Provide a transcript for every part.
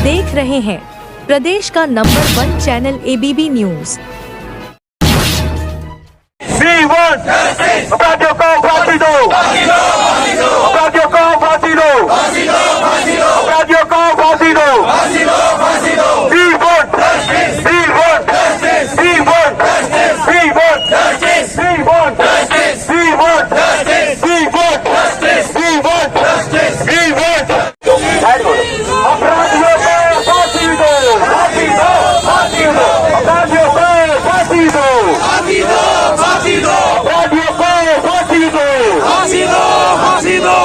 देख रहे हैं प्रदेश का नंबर 1 चैनल ABB न्यूज। अपराधियों को फांसी दो, अपराधियों को फांसी दो, अपराधियों को फांसी दो, We want justice, we want justice, we want justice, we want justice, we want justice, we want justice, we want justice, we want justice, we want अपराधियों को फांसी दो, फांसी दो, फांसी दो, अपराधियों को फांसी दो, फांसी दो, फांसी दो, अपराधियों को फांसी दो, फांसी दो, फांसी दो।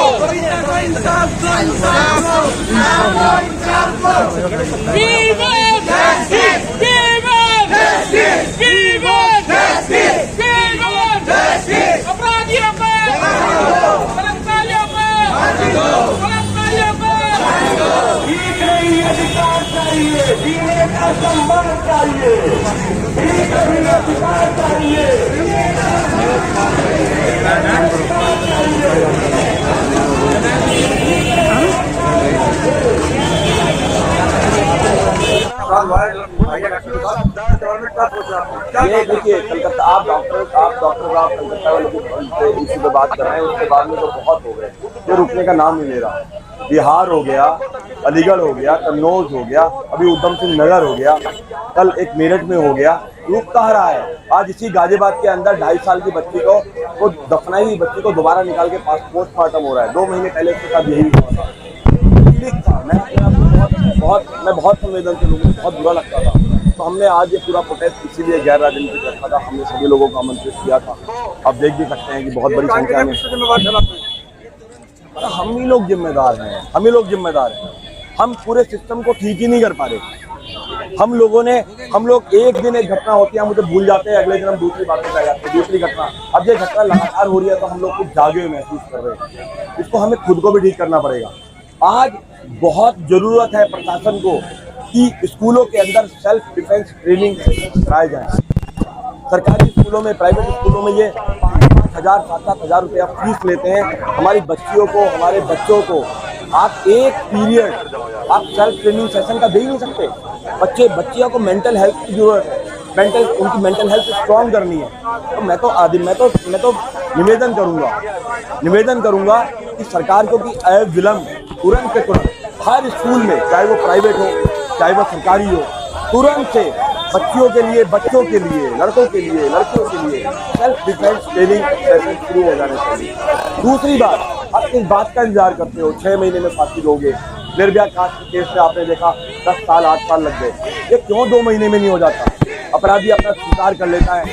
We want justice, we want justice, we want justice, we want justice, अपराधियों को बलात्कारियों को बलात्कारियों को ठीक नहीं अधिकार चाहिए, जीने का सम्मान चाहिए, ठीक नहीं अधिकार चाहिए, ये देखिए कलकत्ता आप डॉक्टर आप कलकत्ता वाले इसी पे बात कर रहे हैं, उसके बाद में तो बहुत हो गए जो रुकने का नाम नहीं ले रहा। बिहार हो गया, अलीगढ़ हो गया, कन्नौज हो गया, अभी उधम सिंह नगर हो गया, कल एक मेरठ में हो गया, रुक कहाँ रहा है। आज इसी गाजियाबाद के अंदर 2.5 साल की बच्ची को वो दफनाई हुई बच्ची को दोबारा निकाल के पास पोस्टमार्टम हो रहा है। 2 महीने पहले उसके साथ यही हुआ था। मैं बहुत संवेदनशील हूँ, बहुत बुरा लगता था। तो हमने आज ये पूरा प्रोटेस्ट इसीलिए गैर राजनीतिक रखा था। हमने सभी लोगों को आमंत्रित किया था। आप देख भी सकते हैं कि बहुत बड़ी संख्या में हम ही लोग जिम्मेदार हैं, हम ही लोग जिम्मेदार हैं। हम पूरे सिस्टम को ठीक ही नहीं कर पा रहे। हम लोग एक दिन एक घटना होती है, हम उसे भूल जाते हैं, अगले दिन हम दूसरी बात में आ जाते हैं, दूसरी घटना। अब ये घटना लगातार हो रही है तो हम लोग कुछ जागे हुए महसूस कर रहे हैं। इसको हमें खुद को भी ठीक करना पड़ेगा। आज बहुत जरूरत है प्रशासन को कि स्कूलों के अंदर सेल्फ डिफेंस ट्रेनिंग कराए जाए। सरकारी स्कूलों में, प्राइवेट स्कूलों में ये 5,000 7,000 रुपया फीस लेते हैं। हमारी बच्चियों को, हमारे बच्चों को आप एक पीरियड आप सेल्फ ट्रेनिंग सेशन का दे ही नहीं सकते। बच्चियों को मेंटल हेल्थ की जरूरत है, उनकी मेंटल हेल्थ स्ट्रॉन्ग करनी है। तो मैं तो निवेदन करूंगा कि सरकार को कि अविलंब तुरंत से तुरंत हर स्कूल में, चाहे वो प्राइवेट हो चाहे वो सरकारी हो, तुरंत से बच्चियों के लिए, बच्चों के लिए, लड़कों के लिए, लड़कियों के लिए सेल्फ डिफेंस ट्रेनिंग सेशन शुरू हो जाने चाहिए। दूसरी बात, आप इस बात का इंतजार करते हो 6 महीने में फांसी दोगे। निर्भया कांड के केस में आपने देखा 10 साल 8 साल लग गए। ये क्यों 2 महीने में नहीं हो जाता? अपराधी अपना स्वीकार कर लेता है,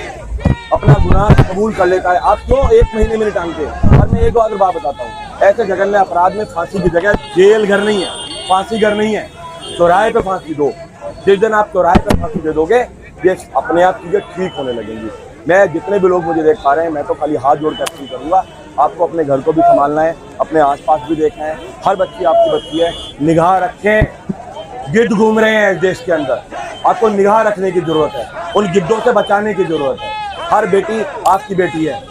अपना गुनाह कबूल कर लेता है, आप क्यों 1 महीने में नहीं टांगते? और मैं एक और बात बताता हूँ, ऐसे जघन्य अपराध में फांसी की जगह जेल घर नहीं है, फांसी घर नहीं है, चौराहे पे फांसी दो। जिस दिन आप चौराहे पे फांसी दे दोगे, ये अपने आप चीजें ठीक होने लगेंगी। मैं जितने भी लोग मुझे देख पा रहे हैं, मैं तो खाली हाथ जोड़ कर अपील करूंगा, आपको अपने घर को भी संभालना है, अपने आसपास भी देखना है। हर बच्ची आपकी बच्ची है, निगाह रखें। गिद्ध घूम रहे हैं इस देश के अंदर, आपको निगाह रखने की जरूरत है, उन गिद्धों से बचाने की जरूरत है। हर बेटी आपकी बेटी है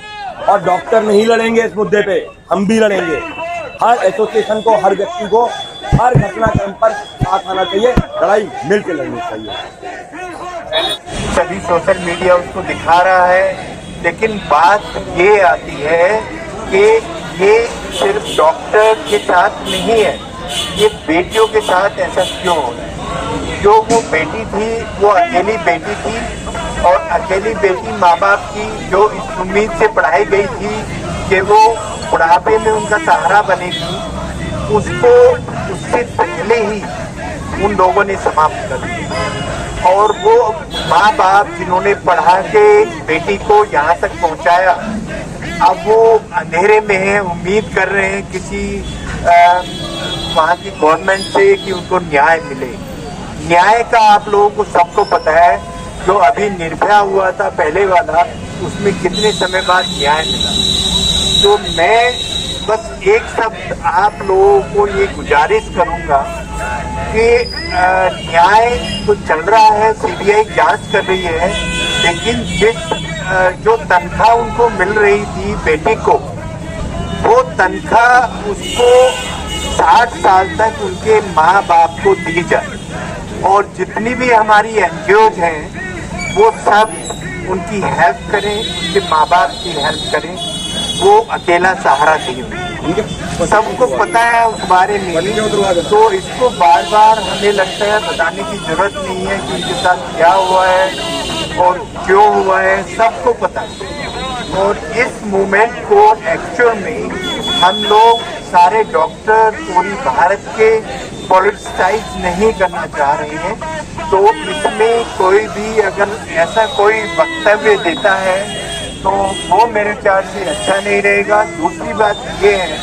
और डॉक्टर नहीं लड़ेंगे इस मुद्दे पे, हम भी लड़ेंगे। हर एसोसिएशन को, हर व्यक्ति को, हर घटनाक्रम पर साथ आना चाहिए, लड़ाई मिलकर लड़नी चाहिए। सभी सोशल मीडिया उसको दिखा रहा है, लेकिन बात ये आती है कि ये सिर्फ डॉक्टर के साथ नहीं है, ये बेटियों के साथ ऐसा क्यों हो रहा है? जो वो बेटी थी, वो अकेली बेटी थी, और अकेली बेटी माँ बाप की जो इस उम्मीद से पढ़ाई गई थी कि वो बुढ़ापे में उनका सहारा बनेगी, उसको उससे पहले ही उन लोगों ने समाप्त कर दिया। और वो माँ बाप जिन्होंने पढ़ा के बेटी को यहाँ तक पहुँचाया, अब वो अंधेरे में हैं, उम्मीद कर रहे हैं किसी वहाँ की गवर्नमेंट से कि उनको न्याय मिले। न्याय का आप लोगों को सबको पता है, जो अभी निर्भया हुआ था पहले वाला, उसमें कितने समय बाद न्याय मिला। तो मैं बस एक शब्द आप लोगों को ये गुजारिश करूँगा कि न्याय तो चल रहा है, सीबीआई जांच कर रही है, लेकिन जो तनख्वाह उनको मिल रही थी बेटी को, वो तनख्वाह उसको 60 साल तक उनके माँ बाप को दी जाए। और जितनी भी हमारी एनजीओज हैं वो सब उनकी हेल्प करें, उनके माँ बाप की हेल्प करें। वो अकेला सहारा नहीं हुई, सबको पता है उस बारे में, तो इसको बार बार हमें लगता है बताने की जरूरत नहीं है कि उनके साथ क्या हुआ है और क्यों हुआ है, सबको पता है। और इस मूवमेंट को एक्चुअल में हम लोग सारे डॉक्टर पूरी भारत के पॉलिटिसाइज नहीं करना चाह रहे हैं, तो इसमें कोई भी अगर ऐसा कोई वक्तव्य देता है तो वो मेरे ख्याल से अच्छा नहीं रहेगा। दूसरी बात ये है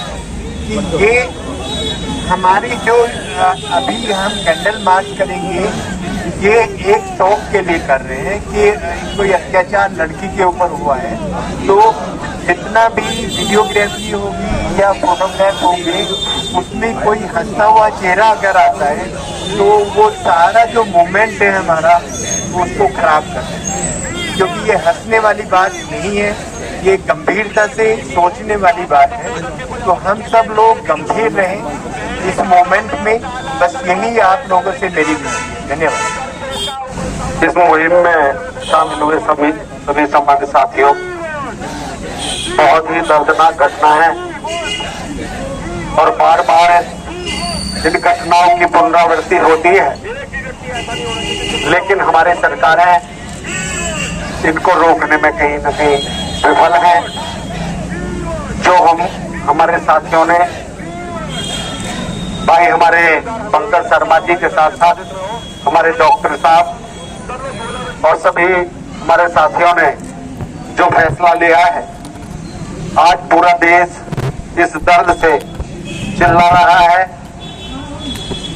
कि ये हमारी जो अभी हम कैंडल मार्च करेंगे, ये एक शौक के लिए कर रहे हैं कि कोई अत्याचार लड़की के ऊपर हुआ है, तो जितना भी वीडियोग्राफी होगी या फोटोग्राफ होंगे उसमें कोई हंसता हुआ चेहरा अगर आता है तो वो सारा जो मूवमेंट है हमारा उसको खराब करता है, क्योंकि ये हंसने वाली बात नहीं है, ये गंभीरता से सोचने वाली बात है। तो हम सब लोग गंभीर रहें इस मोमेंट में, बस यही आप लोगों से मेरी विनती है। धन्यवाद। इस मुहिम में शामिल हुए सभी संबंधित साथियों, बहुत ही दर्दनाक घटना है और बार बार इन घटनाओं की पुनरावृत्ति होती है, लेकिन हमारी सरकारें इनको रोकने में कहीं न कहीं विफल है। जो हमारे साथियों ने, भाई हमारे पंकज शर्मा जी के साथ साथ हमारे डॉक्टर साहब और सभी हमारे साथियों ने जो फैसला लिया है, आज पूरा देश इस दर्द से चिल्ला रहा है।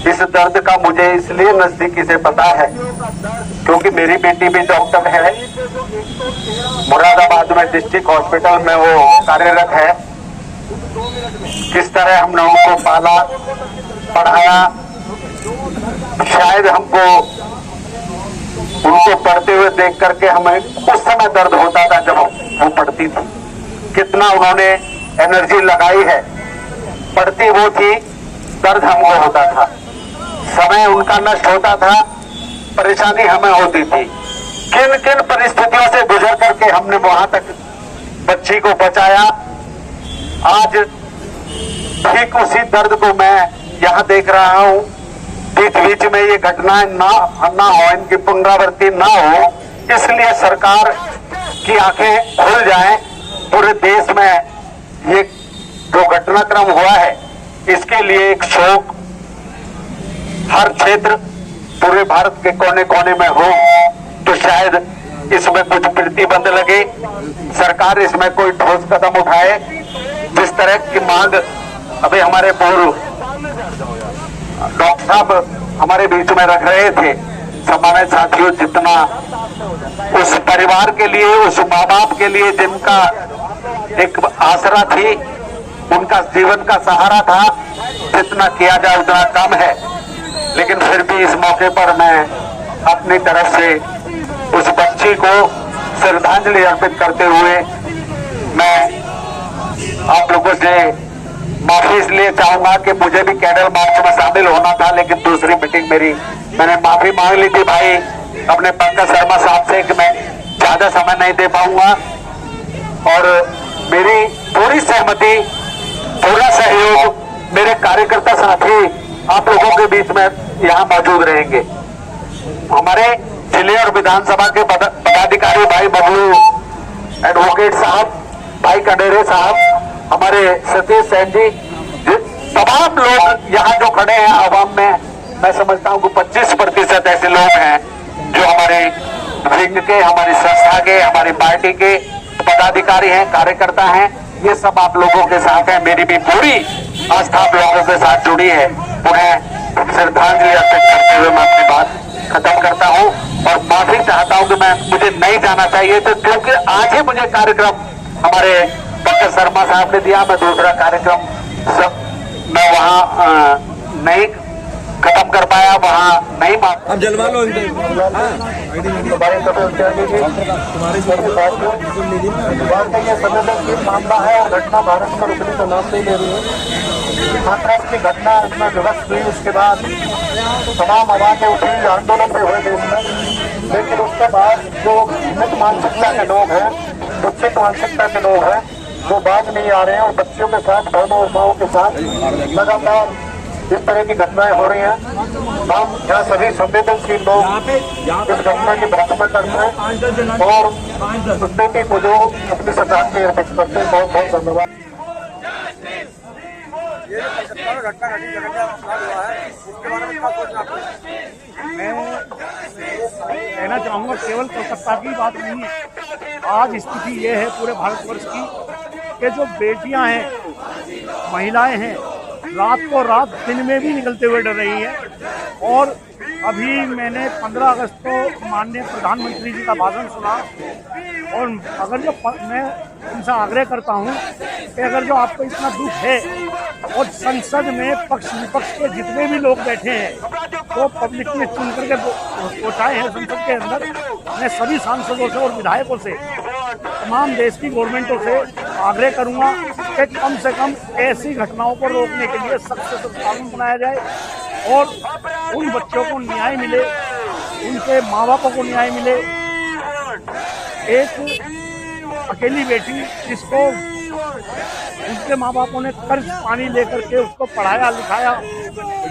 इस दर्द का मुझे इसलिए नजदीकी से पता है क्योंकि मेरी बेटी भी डॉक्टर है, मुरादाबाद में डिस्ट्रिक्ट हॉस्पिटल में वो कार्यरत है। किस तरह हमने उनको पाला पढ़ाया, शायद हमको उनको पढ़ते हुए देख करके हमें उस समय दर्द होता था जब वो पढ़ती थी, कितना उन्होंने एनर्जी लगाई है, पढ़ती वो थी, दर्द हमको होता था, समय उनका नष्ट होता था, परेशानी हमें होती थी। किन किन परिस्थितियों से गुजर करके हमने वहां तक बच्ची को बचाया। आज ठीक उसी दर्द को मैं यहाँ देख रहा हूँ। बीच बीच में ये घटनाएं ना हो, इनकी पुनरावृत्ति ना हो, इसलिए सरकार की आंखें खुल जाएं। पूरे देश में ये जो घटनाक्रम हुआ है इसके लिए एक शोक हर क्षेत्र पूरे भारत के कोने कोने में हो, तो शायद इसमें कुछ प्रतिबंध लगे, सरकार इसमें कोई ठोस कदम उठाए। जिस तरह की मांग अभी हमारे पूर्व डॉक्टर साहब हमारे बीच में रख रहे थे, सम्मानित साथियों, जितना उस परिवार के लिए, उस माँ बाप के लिए जिनका एक आसरा थी, उनका जीवन का सहारा था, जितना किया जाए उतना कम है। लेकिन फिर भी इस मौके पर मैं अपनी तरफ से उस बच्ची को श्रद्धांजलि अर्पित करते हुए मैं आप लोगों से माफी इसलिए चाहूंगा कि मुझे भी कैडल मार्च में शामिल होना था, लेकिन दूसरी मीटिंग मैंने माफी मांग ली थी भाई अपने पंकज शर्मा साहब से कि मैं ज्यादा समय नहीं दे पाऊंगा, और मेरी पूरी सहमति, पूरा सहयोग मेरे कार्यकर्ता साथी आप लोगों के बीच में यहाँ मौजूद रहेंगे। हमारे जिले और विधानसभा के पदाधिकारी भाई बबलू एडवोकेट साहब, भाई कंडेरे साहब, हमारे सतीश सेन जी, तमाम लोग यहाँ जो खड़े हैं आवाम में, मैं समझता हूँ कि 25% ऐसे लोग हैं जो हमारे विंग के, हमारी संस्था के, हमारी पार्टी के पदाधिकारी हैं, कार्यकर्ता हैं। ये सब आप लोगों के साथ हैं, मेरी भी पूरी आस्था आप लोगों के साथ जुड़ी है। उन्हें श्रद्धांजलि अर्पित करते हुए मैं अपनी बात खत्म करता हूं और माफी चाहता हूं कि मुझे नहीं जाना चाहिए तो, क्योंकि आज ही मुझे कार्यक्रम हमारे पंकज शर्मा साहब ने दिया, मैं दूसरा कार्यक्रम मैं वहां नहीं खत्म कर पाया, वहां नहीं अब जलवा लो मामला है और घटना भारत में रुकने का नाम नहीं ले रही है। हाथरस की घटना इतना विवश हुई, उसके बाद तमाम आवाजें उठी, आंदोलन भी हुए देश में, लेकिन उसके बाद जो मित मानसिकता के लोग हैं, उच्चित मानसिकता के लोग हैं, वो बाज नहीं आ रहे हैं और बच्चियों के साथ, बहनों और माओं के साथ लगातार इस तरह की घटनाएं हो रही हैं। हम यहाँ सभी संवेदनशील लोग इस घटना की भर्त्सना करते हैं और उस बेटी को जो अपनी श्रद्धांजलि अर्पित करते हैं। बहुत बहुत धन्यवाद। ये जो घटना घटी जगन्नाथ अपराध हुआ है, इसके बारे में क्या सोचना आपको? मैं कहना चाहूँगा केवल कोलकाता की बात नहीं है, आज स्थिति ये है पूरे भारतवर्ष की कि जो बेटियां हैं, महिलाएं हैं, रात को रात दिन में भी निकलते हुए डर रही हैं। और अभी मैंने 15 अगस्त को माननीय प्रधानमंत्री जी का भाषण सुना और अगर जो मैं उनसे आग्रह करता हूं कि अगर जो आपको इतना दुख है और संसद में पक्ष विपक्ष के जितने भी लोग बैठे हैं वो पब्लिक ने चुन करके पहुँचाए हैं संसद के अंदर, मैं सभी सांसदों से और विधायकों से, तमाम देश की गवर्नमेंटों से आग्रह करूंगा कि कम से कम ऐसी घटनाओं को रोकने के लिए सख्त से सख्त कानून बनाया जाए और उन बच्चों को न्याय मिले, उनके माँ बापों को न्याय मिले। एक अकेली बेटी जिसको उनके माँ बापों ने कर्ज पानी लेकर के उसको पढ़ाया लिखाया,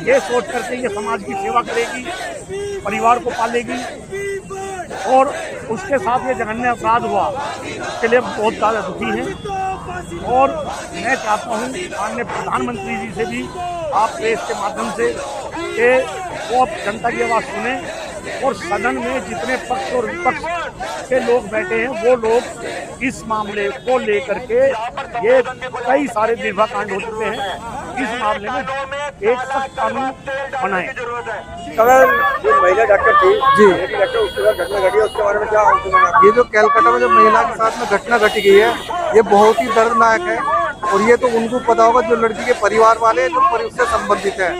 ये सोच करके ये समाज की सेवा करेगी, परिवार को पालेगी, और उसके साथ ये जघन्य अपराध हुआ, इसके लिए बहुत ज़्यादा दुखी हैं। और मैं चाहता हूँ माननीय प्रधानमंत्री जी से भी आप प्रेस के माध्यम से कि वो अब जनता की आवाज़ सुने और सदन में जितने पक्ष और विपक्ष के लोग बैठे हैं वो लोग इस मामले को लेकर के, ये कई सारे निर्भयाकांड हो चुके हैं, इस मामले में एक सख्त कानून बनाएं। कल जो महिला डॉक्टर थी जी, डॉक्टर उसके बाद घटना घटी है, उसके बारे में क्या? ये जो कलकत्ता में जो महिला के साथ में घटना घटी गई है, ये बहुत ही दर्दनाक है और ये तो उनको पता होगा जो लड़की के परिवार वाले जो उससे संबंधित है।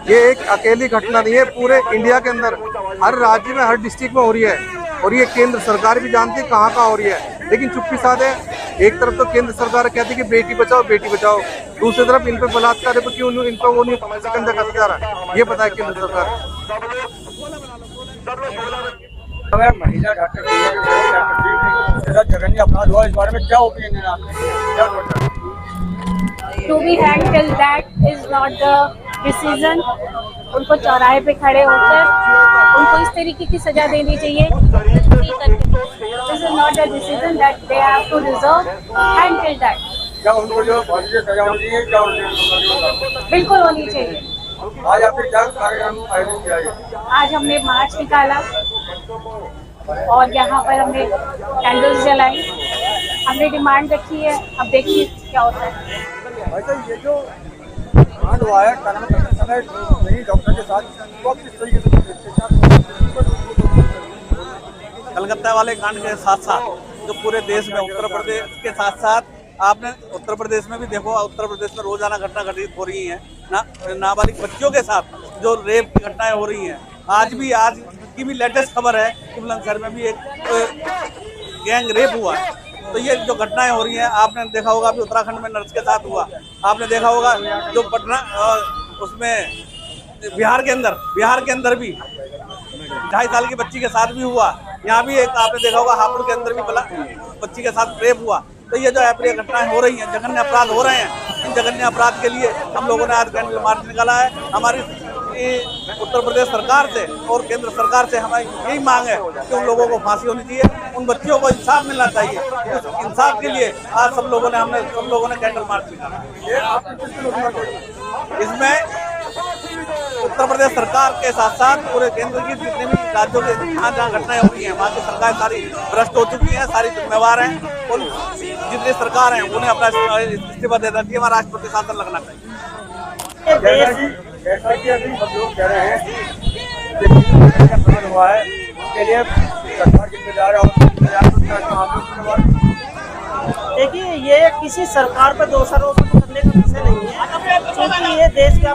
ये एक अकेली घटना नहीं है, पूरे इंडिया के अंदर हर राज्य में हर डिस्ट्रिक्ट में हो रही है और ये केंद्र सरकार भी जानती है कहाँ कहाँ हो रही है, लेकिन चुप्पी साध है। एक तरफ तो केंद्र सरकार कहती है कि बेटी बचाओ, दूसरी तरफ इन पर बलात्कार पर क्यों इन पर वो नहीं शिकंजा कसा जा रहा है, ये पता है केंद्र सरकार। महिला डॉक्टर जघन्य अपराध हुआ, इस बारे में क्या ओपिनियन है आपका? To be hanged till that is not the decision. उनको चौराहे पे खड़े होकर उनको इस तरीके की सजा देनी चाहिए। This is not the decision that they have to deserve hanged till that. क्या उनको जो फांसी की सजा होनी चाहिए, क्या होनी? बिल्कुल होनी चाहिए। आज आपने क्या कार्यक्रम आयोजित किया है? आज हमने मार्च निकाला और यहाँ पर हमने कैंडल्स जलाई, हमने डिमांड रखी है, अब देखिए क्या होता है। अच्छा, ये जो कांड हुआ है समय नहीं डॉक्टर के साथ, तो आप किस तरीके से देखते हैं? कलकत्ता वाले कांड के साथ साथ जो पूरे देश में, उत्तर प्रदेश के साथ साथ आपने उत्तर प्रदेश में भी देखो, उत्तर प्रदेश में रोजाना घटना घटित हो रही है नाबालिग बच्चियों के साथ जो रेप की घटनाएं हो रही हैं। आज की भी लेटेस्ट खबर है कि बुलंदशहर में भी एक गैंग रेप हुआ है। तो ये जो घटनाएं हो रही हैं, आपने देखा होगा अभी उत्तराखंड में नर्स के साथ हुआ, आपने देखा होगा जो पटना उसमें बिहार के अंदर भी 2.5 साल की बच्ची के साथ भी हुआ। यहाँ भी एक आपने देखा होगा हापुड़ के अंदर भी बच्ची के साथ रेप हुआ। तो ये जो अप्रिय घटनाएं हो रही हैं, जघन्य अपराध हो रहे हैं, इन जघन्य अपराध के लिए हम लोगों ने आज कैंडल मार्च निकाला है। हमारी उत्तर प्रदेश सरकार से और केंद्र सरकार से हमारी यही मांग है कि उन लोगों को फांसी होनी चाहिए, उन बच्चियों को इंसाफ मिलना चाहिए। उस इंसाफ के लिए आज हम लोगों ने कैंडल मार्च निकाला। इसमें उत्तर प्रदेश सरकार के साथ साथ पूरे केंद्र की जितने भी राज्यों के जहाँ घटनाएं हो रही हैं, वहाँ की सरकार सारी भ्रष्ट हो चुकी हैं, सारी जिम्मेवार हैं और जितनी सरकार हैं उन्हें अपना इस्तीफा दे देना चाहिए। हमारा राष्ट्रपति शासन लगना चाहिए। जैसा कि अभी हम लोग कह रहे हैं कि हुआ है, उसके लिए सरकार जिम्मेदार है। देखिए, ये किसी सरकार पर दोषारोप करने का विषय नहीं है, क्योंकि ये देश का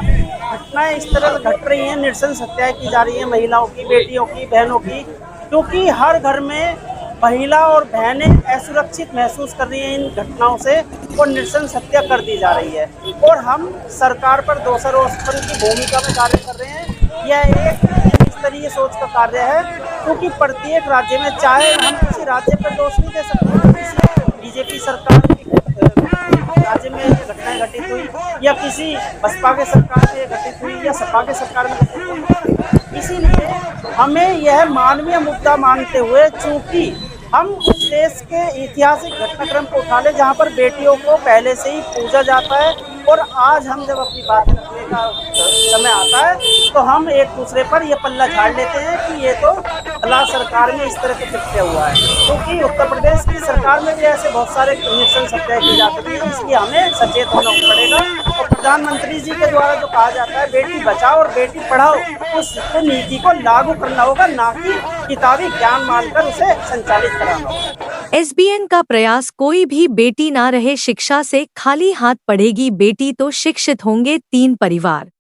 घटनाएं इस तरह घट रही हैं, नृशंस हत्याएं की जा रही हैं महिलाओं की, बेटियों की, बहनों की, क्योंकि हर घर में महिला और बहनें असुरक्षित महसूस कर रही हैं इन घटनाओं से और नृशंस हत्या कर दी जा रही है। और हम सरकार पर दोषारोपण की भूमिका में कार्य कर रहे हैं। यह एक स्तरीय सोच का कार्य है, क्योंकि प्रत्येक राज्य में, चाहे हम किसी राज्य पर दोष नहीं दे सकते, किसी बीजेपी सरकार राज्य में घटनाएं घटित हुई या किसी बसपा के सरकार में घटित हुई या सपा के सरकार में घटित हुई। इसीलिए हमें यह मानवीय मुद्दा मानते हुए, चूंकि हम उस देश के ऐतिहासिक घटनाक्रम को उठा ले जहाँ पर बेटियों को पहले से ही पूजा जाता है, और आज हम जब अपनी बात रखने का समय आता है तो हम एक दूसरे पर यह पल्ला झाड़ लेते हैं कि ये तो भला सरकार में इस तरह के कृत्य हुआ है, क्योंकि उत्तर प्रदेश की सरकार में भी ऐसे बहुत सारे नृशंस हत्या की जाती है। इसलिए हमें सचेत होना पड़ेगा और प्रधानमंत्री जी के द्वारा जो कहा जाता है बेटी बचाओ और बेटी पढ़ाओ, उस नीति को लागू करना होगा, ना कि किताबी ज्ञान मानकर उसे संचालित कराना होगा। SBN का प्रयास कोई भी बेटी ना रहे शिक्षा से खाली हाथ पढ़ेगी बेटी तो शिक्षित होंगे 3 परिवार।